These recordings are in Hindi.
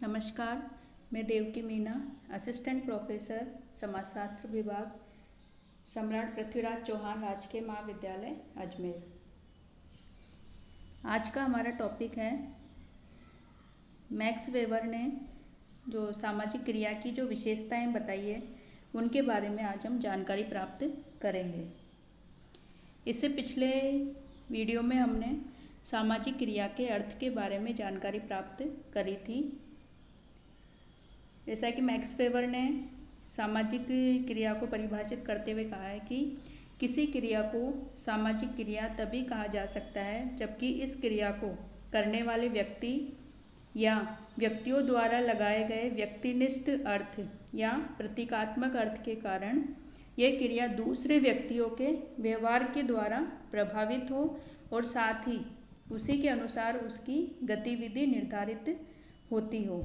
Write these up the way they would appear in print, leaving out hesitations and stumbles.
नमस्कार, मैं देवकी मीना, असिस्टेंट प्रोफेसर समाजशास्त्र विभाग, सम्राट पृथ्वीराज चौहान राजकीय महाविद्यालय अजमेर। आज का हमारा टॉपिक है मैक्स वेबर ने जो सामाजिक क्रिया की जो विशेषताएं बताई है उनके बारे में आज हम जानकारी प्राप्त करेंगे। इससे पिछले वीडियो में हमने सामाजिक क्रिया के अर्थ के बारे में जानकारी प्राप्त करी थी। जैसा कि मैक्स वेबर ने सामाजिक क्रिया को परिभाषित करते हुए कहा है कि किसी क्रिया को सामाजिक क्रिया तभी कहा जा सकता है जबकि इस क्रिया को करने वाले व्यक्ति या व्यक्तियों द्वारा लगाए गए व्यक्तिनिष्ठ अर्थ या प्रतीकात्मक अर्थ के कारण यह क्रिया दूसरे व्यक्तियों के व्यवहार के द्वारा प्रभावित हो और साथ ही उसी के अनुसार उसकी गतिविधि निर्धारित होती हो।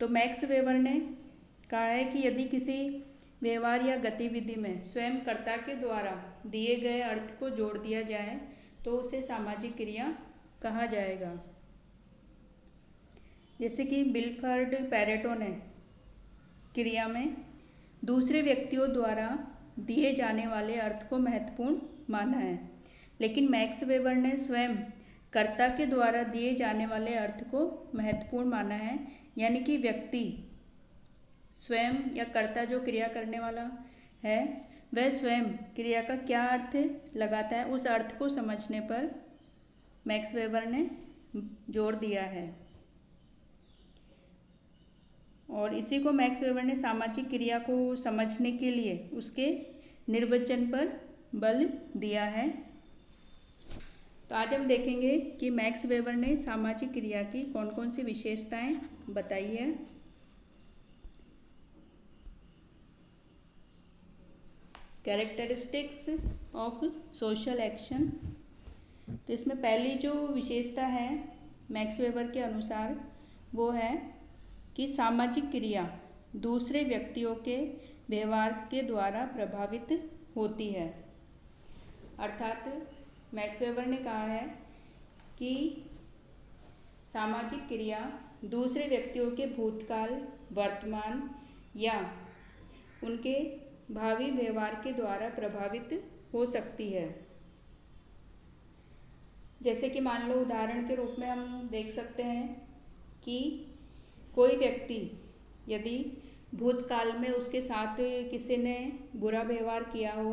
तो मैक्स वेबर ने कहा है कि यदि किसी व्यवहार या गतिविधि में स्वयं कर्ता के द्वारा दिए गए अर्थ को जोड़ दिया जाए तो उसे सामाजिक क्रिया कहा जाएगा। जैसे कि विल्फ्रेड पैरेटो ने क्रिया में दूसरे व्यक्तियों द्वारा दिए जाने वाले अर्थ को महत्वपूर्ण माना है, लेकिन मैक्स वेबर ने स्वयं कर्ता के द्वारा दिए जाने वाले अर्थ को महत्वपूर्ण माना है, यानी कि व्यक्ति स्वयं या कर्ता जो क्रिया करने वाला है वह स्वयं क्रिया का क्या अर्थ लगाता है उस अर्थ को समझने पर मैक्स वेबर ने जोर दिया है। और इसी को मैक्स वेबर ने सामाजिक क्रिया को समझने के लिए उसके निर्वचन पर बल दिया है। तो आज हम देखेंगे कि मैक्स वेबर ने सामाजिक क्रिया की कौन कौन सी विशेषताएं बताई है। Characteristics of social action. तो इसमें पहली जो विशेषता है मैक्स वेबर के अनुसार वो है कि सामाजिक क्रिया दूसरे व्यक्तियों के व्यवहार के द्वारा प्रभावित होती है। अर्थात मैक्स वेबर ने कहा है कि सामाजिक क्रिया दूसरे व्यक्तियों के भूतकाल, वर्तमान या उनके भावी व्यवहार के द्वारा प्रभावित हो सकती है। जैसे कि मान लो उदाहरण के रूप में हम देख सकते हैं कि कोई व्यक्ति यदि भूतकाल में उसके साथ किसी ने बुरा व्यवहार किया हो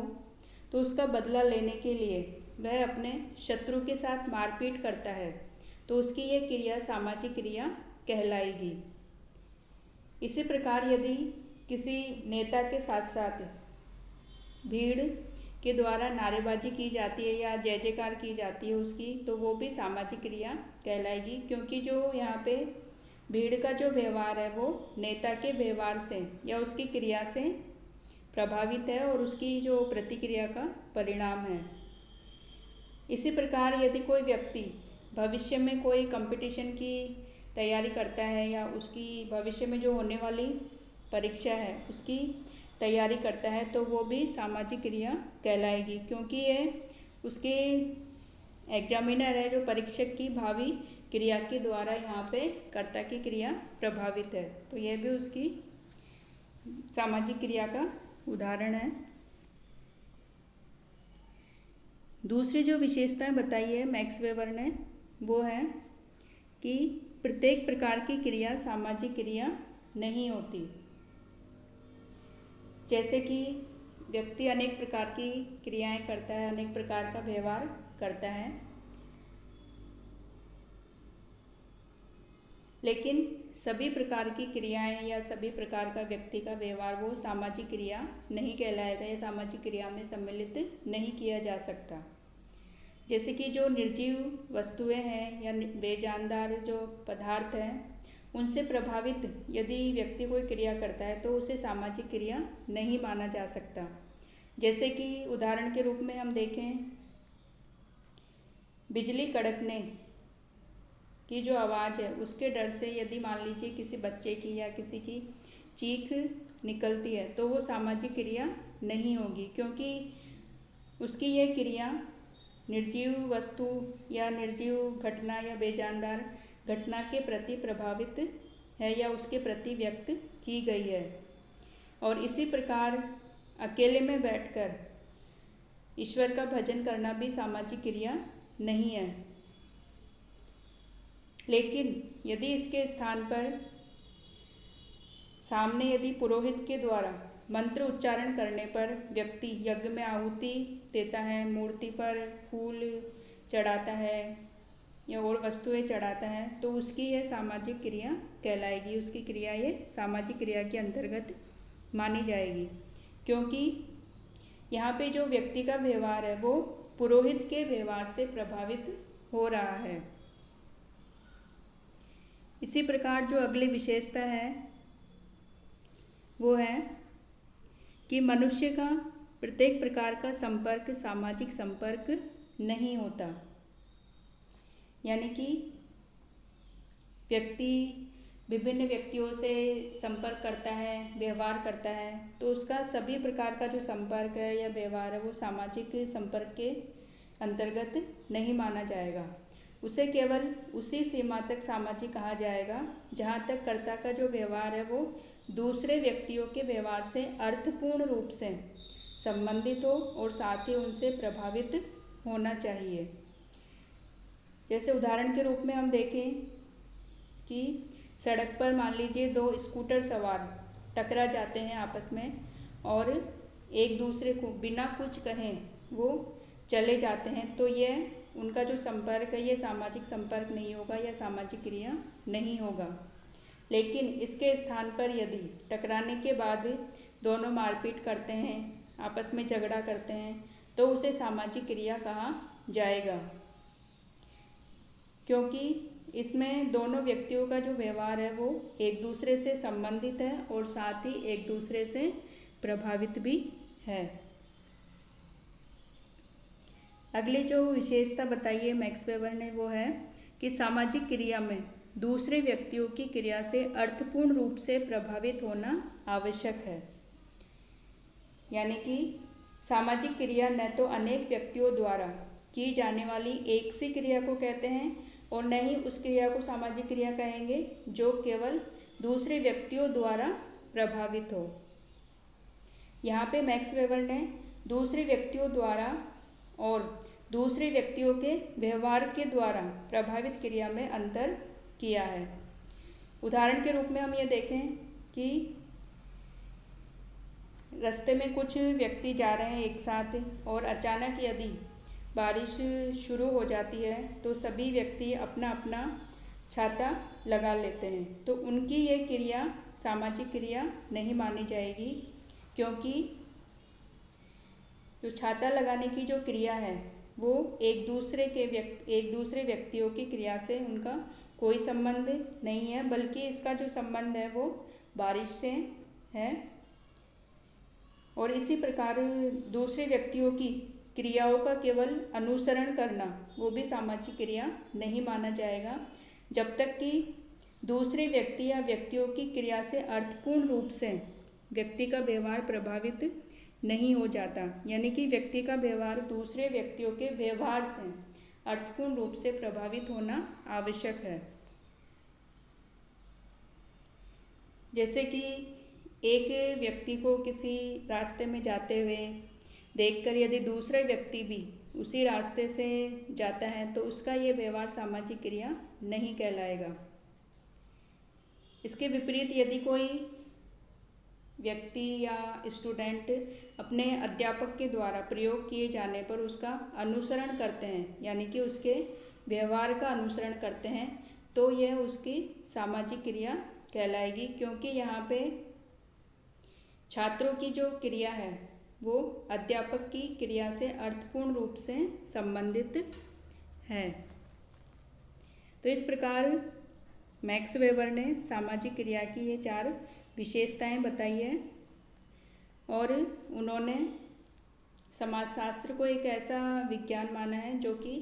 तो उसका बदला लेने के लिए वह अपने शत्रु के साथ मारपीट करता है तो उसकी यह क्रिया सामाजिक क्रिया कहलाएगी। इसी प्रकार यदि किसी नेता के साथ साथ भीड़ के द्वारा नारेबाजी की जाती है या जय जयकार की जाती है उसकी, तो वो भी सामाजिक क्रिया कहलाएगी, क्योंकि जो यहाँ पे भीड़ का जो व्यवहार है वो नेता के व्यवहार से या उसकी क्रिया से प्रभावित है और उसकी जो प्रतिक्रिया का परिणाम है। इसी प्रकार यदि कोई व्यक्ति भविष्य में कोई कंपटीशन की तैयारी करता है या उसकी भविष्य में जो होने वाली परीक्षा है उसकी तैयारी करता है तो वो भी सामाजिक क्रिया कहलाएगी, क्योंकि ये उसके एग्जामिनर है जो परीक्षक की भावी क्रिया के द्वारा यहाँ पे कर्ता की क्रिया प्रभावित है, तो यह भी उसकी सामाजिक क्रिया का उदाहरण है। दूसरी जो विशेषताएं बताई है मैक्स वेबर ने वो है कि प्रत्येक प्रकार की क्रिया सामाजिक क्रिया नहीं होती। जैसे कि व्यक्ति अनेक प्रकार की क्रियाएं करता है, अनेक प्रकार का व्यवहार करता है, लेकिन सभी प्रकार की क्रियाएं या सभी प्रकार का व्यक्ति का व्यवहार वो सामाजिक क्रिया नहीं कहलाएगा या सामाजिक क्रिया में सम्मिलित नहीं किया जा सकता। जैसे कि जो निर्जीव वस्तुएं हैं या बेजानदार जो पदार्थ हैं उनसे प्रभावित यदि व्यक्ति कोई क्रिया करता है तो उसे सामाजिक क्रिया नहीं माना जा सकता। जैसे कि उदाहरण के रूप में हम देखें बिजली कड़कने की जो आवाज़ है उसके डर से यदि मान लीजिए किसी बच्चे की या किसी की चीख निकलती है तो वो सामाजिक क्रिया नहीं होगी, क्योंकि उसकी यह क्रिया निर्जीव वस्तु या निर्जीव घटना या बेजानदार घटना के प्रति प्रभावित है या उसके प्रति व्यक्त की गई है। और इसी प्रकार अकेले में बैठकर ईश्वर का भजन करना भी सामाजिक क्रिया नहीं है। लेकिन यदि इसके स्थान पर सामने यदि पुरोहित के द्वारा मंत्र उच्चारण करने पर व्यक्ति यज्ञ में आहुति देता है, मूर्ति पर फूल चढ़ाता है या और वस्तुएं चढ़ाता है, तो उसकी यह सामाजिक क्रिया कहलाएगी। उसकी क्रिया ये सामाजिक क्रिया के अंतर्गत मानी जाएगी, क्योंकि यहाँ पे जो व्यक्ति का व्यवहार है वो पुरोहित के व्यवहार से प्रभावित हो रहा है। इसी प्रकार जो अगली विशेषता है वो है कि मनुष्य का प्रत्येक प्रकार का संपर्क सामाजिक संपर्क नहीं होता। यानी कि व्यक्ति विभिन्न व्यक्तियों से संपर्क करता है, व्यवहार करता है, तो उसका सभी प्रकार का जो संपर्क है या व्यवहार है वो सामाजिक संपर्क के अंतर्गत नहीं माना जाएगा। उसे केवल उसी सीमा तक सामाजिक कहा जाएगा जहाँ तक कर्ता का जो व्यवहार है वो दूसरे व्यक्तियों के व्यवहार से अर्थपूर्ण रूप से संबंधित हो और साथ ही उनसे प्रभावित होना चाहिए। जैसे उदाहरण के रूप में हम देखें कि सड़क पर मान लीजिए दो स्कूटर सवार टकरा जाते हैं आपस में और एक दूसरे को बिना कुछ कहें वो चले जाते हैं, तो ये उनका जो संपर्क है ये सामाजिक संपर्क नहीं होगा या सामाजिक क्रिया नहीं होगा। लेकिन इसके स्थान पर यदि टकराने के बाद दोनों मारपीट करते हैं, आपस में झगड़ा करते हैं, तो उसे सामाजिक क्रिया कहा जाएगा, क्योंकि इसमें दोनों व्यक्तियों का जो व्यवहार है वो एक दूसरे से संबंधित है और साथ ही एक दूसरे से प्रभावित भी है। अगली जो विशेषता बताई है मैक्स वेबर ने वो है कि सामाजिक क्रिया में दूसरे व्यक्तियों की क्रिया से अर्थपूर्ण रूप से प्रभावित होना आवश्यक है। यानी कि सामाजिक क्रिया न तो अनेक व्यक्तियों द्वारा की जाने वाली एक सी क्रिया को कहते हैं और न ही उस क्रिया को सामाजिक क्रिया कहेंगे जो केवल दूसरे व्यक्तियों द्वारा प्रभावित हो। यहाँ पे मैक्स वेबर ने दूसरे व्यक्तियों द्वारा और दूसरे व्यक्तियों के व्यवहार के द्वारा प्रभावित क्रिया में अंतर किया है। उदाहरण के रूप में हम ये देखें कि रास्ते में कुछ व्यक्ति जा रहे हैं एक साथ और अचानक यदि बारिश शुरू हो जाती है तो सभी व्यक्ति अपना अपना छाता लगा लेते हैं, तो उनकी ये क्रिया सामाजिक क्रिया नहीं मानी जाएगी, क्योंकि जो छाता लगाने की जो क्रिया है वो एक दूसरे व्यक्तियों की क्रिया से उनका कोई संबंध नहीं है, बल्कि इसका जो संबंध है वो बारिश से है। और इसी प्रकार दूसरे व्यक्तियों की क्रियाओं का केवल अनुसरण करना वो भी सामाजिक क्रिया नहीं माना जाएगा, जब तक कि दूसरे व्यक्ति या व्यक्तियों की क्रिया से अर्थपूर्ण रूप से व्यक्ति का व्यवहार प्रभावित नहीं हो जाता। यानी कि व्यक्ति का व्यवहार दूसरे व्यक्तियों के व्यवहार से अर्थपूर्ण रूप से प्रभावित होना आवश्यक है। जैसे कि एक व्यक्ति को किसी रास्ते में जाते हुए देखकर यदि दूसरा व्यक्ति भी उसी रास्ते से जाता है तो उसका ये व्यवहार सामाजिक क्रिया नहीं कहलाएगा। इसके विपरीत यदि कोई व्यक्ति या स्टूडेंट अपने अध्यापक के द्वारा प्रयोग किए जाने पर उसका अनुसरण करते हैं, यानी कि उसके व्यवहार का अनुसरण करते हैं, तो यह उसकी सामाजिक क्रिया कहलाएगी, क्योंकि यहाँ पे छात्रों की जो क्रिया है वो अध्यापक की क्रिया से अर्थपूर्ण रूप से संबंधित है। तो इस प्रकार मैक्स वेबर ने सामाजिक क्रिया की ये 4 विशेषताएं बताई है और उन्होंने समाजशास्त्र को एक ऐसा विज्ञान माना है जो कि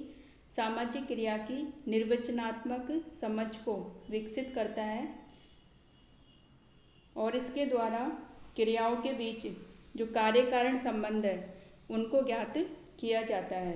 सामाजिक क्रिया की निर्वचनात्मक समझ को विकसित करता है और इसके द्वारा क्रियाओं के बीच जो कार्य कारण संबंध है उनको ज्ञात किया जाता है।